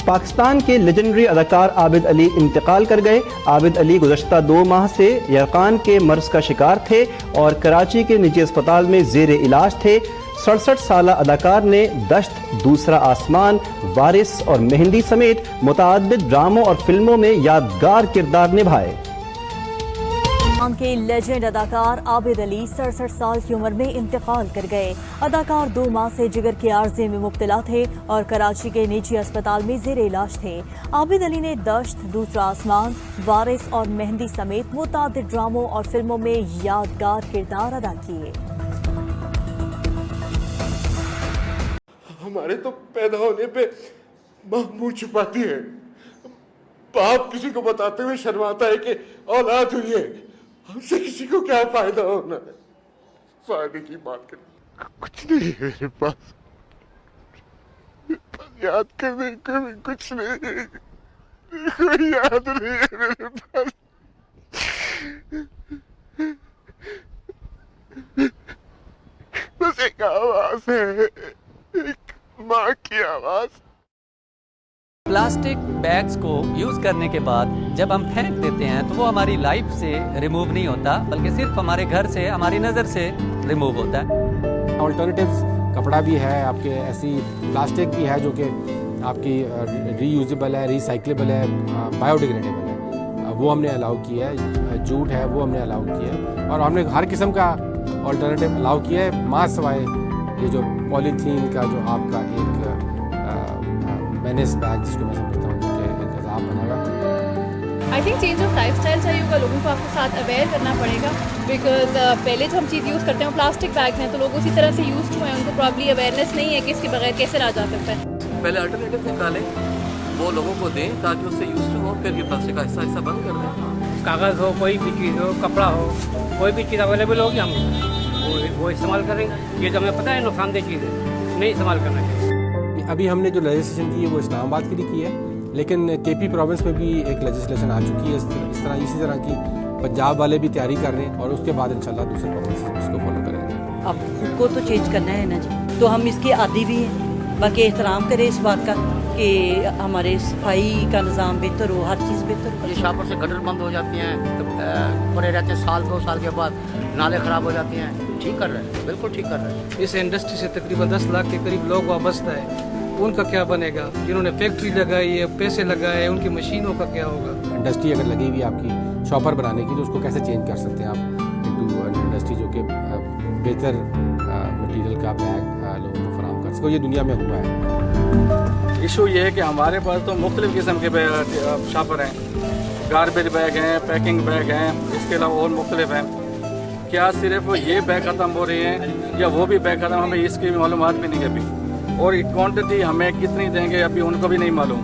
पाकिस्तान के लेजेंडरी अदाकार आबिद अली इंतकाल कर गए। आबिद अली गुज़श्ता 2 माह से यरकान के मर्ज का शिकार थे और कराची के निजी अस्पताल में ज़ेर इलाज थे। 67 साला अदाकार ने दश्त, दूसरा आसमान, वारिस और मेहंदी समेत मुतअद्दिद ड्रामों और फिल्मों में यादगार किरदार निभाए। के लेजेंड अदाकार आबिद अली 67 साल की उम्र में इंतकाल कर गए। अदाकार 2 माह से जिगर के आर्जे में मुब्तला थे और कराची के निजी अस्पताल में ज़ेर इलाज थे। आबिद अली ने दश्त, दूसरा आसमान, वारिस और मेहंदी समेत मुतअद्दिद ड्रामों और फिल्मों में यादगार किरदार अदा किए। हमारे तो पैदा होने पे माँ मुँह छुपाती है, बाप किसी को बताते हुए शर्माता है कि औलाद हुई है। हमसे किसी को क्या फायदा होना है? फायदे की बात करें, कुछ नहीं है मेरे पास, याद करने को भी कुछ नहीं है, कोई याद नहीं है मेरे पास। बस एक आवाज है, एक माँ की आवाज। प्लास्टिक बैग्स को यूज़ करने के बाद जब हम फेंक देते हैं तो वो हमारी लाइफ से रिमूव नहीं होता, बल्कि सिर्फ हमारे घर से, हमारी नज़र से रिमूव होता है। ऑल्टरनेटिव्स कपड़ा भी है आपके, ऐसी प्लास्टिक भी है जो कि आपकी रीयूजेबल है, रिसाइक्लेबल है, बायोडिग्रेडेबल है, वो हमने अलाउ किया है। जूट है वो हमने अलाउ किया है और हमने हर किस्म का ऑल्टरनेटिव अलाउ किया है, माँ सवाए ये जो पॉलीथीन का जो आपका एक मैनेस बैग जिसको मैं समझता हूँ कि एक अजाब बना हुआ। I think change of lifestyle चाहिए होगा, लोगों को आपके साथ अवेयर करना पड़ेगा। बिकॉज पहले जो हम चीज़ यूज़ करते हैं वो प्लास्टिक बैग्स हैं, तो लोग उसी तरह से यूज़ हुए हैं, उनको प्रॉब्ली अवेयरनेस नहीं है कि इसके बगैर कैसे रहा जा सकता है। पहले अल्टरनेटिव निकालें, वो लोगों को दें ताकि उससे यूज हो, फिर ये प्लास्टिक का हिस्सा बंद कर दें। कागज़ हो, कोई भी चीज़ हो, कपड़ा हो, कोई भी चीज़ अवेलेबल होगी हम वो इस्तेमाल करेंगे। ये तो हमें पता है नुकसानदेह चीज़ है, नहीं इस्तेमाल करना चाहिए। अभी हमने जो लेजिस्लेशन की है वो इस्लामाबाद के लिए की है, लेकिन केपी प्रोविंस में भी एक लेजिस्लेशन आ चुकी है इसी तरह की। पंजाब वाले भी तैयारी कर रहे हैं और उसके बाद इंशाल्लाह दूसरे प्रोविंस उसको फॉलो करेंगे। अब खुद को तो चेंज करना है ना जी, तो हम इसके आदी भी हैं। बाकी एहतराम करें इस बात का कि हमारे सफाई का निज़ाम बेहतर हो, हर चीज़ बेहतर हो। ये शाहपुर से गटर बंद हो जाती हैं, तो पड़े रहते हैं, साल 2 साल के बाद नाले ख़राब हो जाती हैं। ठीक कर रहे हैं, बिल्कुल ठीक कर रहे हैं। इस इंडस्ट्री से तकरीबन 10 लाख के करीब लोग वाबस्ता है, उनका क्या बनेगा? जिन्होंने फैक्ट्री लगाई है, पैसे लगाए, उनकी मशीनों का क्या होगा? इंडस्ट्री अगर लगी हुई आपकी शॉपर बनाने की, तो उसको कैसे चेंज कर सकते हैं आप इंटू इंडस्ट्री जो कि बेहतर मटेरियल का बैग लोगों को फराहम कर सके। ये दुनिया में हुआ है। इशू ये है कि हमारे पास तो मुख्तलिफ़ किस्म के शॉपर हैं, गार्बेज बैग हैं, पैकिंग बैग हैं, इसके अलावा और मुख्तलिफ हैं। क्या सिर्फ ये बैग ख़त्म हो रहे हैं या वो भी बैग ख़त्म, हमें इसकी भी मालूमात भी नहीं है अभी, और क्वांटिटी हमें कितनी देंगे अभी उनको भी नहीं मालूम।